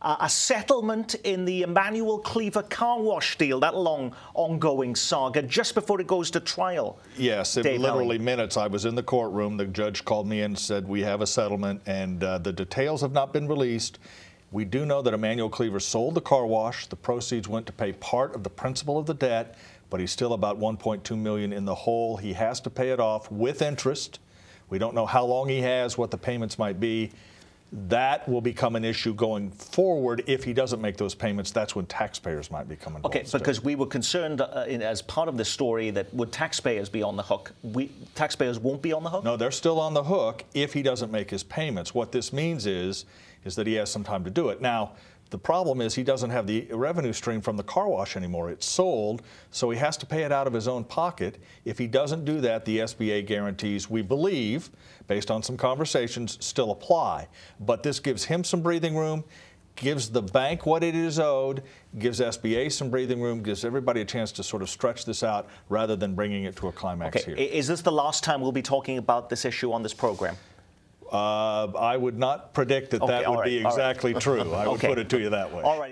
a settlement in the Emmanuel Cleaver car wash deal, that long ongoing saga, just before it goes to trial. Yes, in Dave literally Helling. minutes. I was in the courtroom. The judge called me in and said, we have a settlement, and the details have not been released. We do know that Emmanuel Cleaver sold the car wash. The proceeds went to pay part of the principal of the debt, but he's still about $1.2 million in the hole. He has to pay it off with interest. We don't know how long he has, what the payments might be. That will become an issue going forward. If he doesn't make those payments, that's when taxpayers might become involved. Okay, because we were concerned as part of the story that would taxpayers be on the hook? Taxpayers won't be on the hook? No, they're still on the hook if he doesn't make his payments. What this means is that he has some time to do it. Now, the problem is he doesn't have the revenue stream from the car wash anymore. It's sold, so he has to pay it out of his own pocket. If he doesn't do that, the SBA guarantees, we believe, based on some conversations, still apply. But this gives him some breathing room, gives the bank what it is owed, gives SBA some breathing room, gives everybody a chance to sort of stretch this out rather than bringing it to a climax here. Is this the last time we'll be talking about this issue on this program? I would not predict that that would be exactly true. I would put it to you that way. All right.